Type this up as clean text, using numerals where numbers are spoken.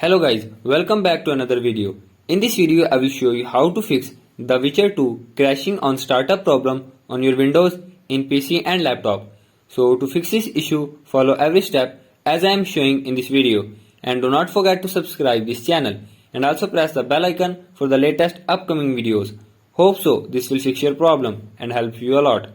Hello guys, welcome back to another video. In this video I will show you how to fix the Witcher 2 crashing on startup problem on your Windows in PC and laptop. So to fix this issue, follow every step as I am showing in this video, and do not forget to subscribe this channel and also press the bell icon for the latest upcoming videos. Hope so this will fix your problem and help you a lot.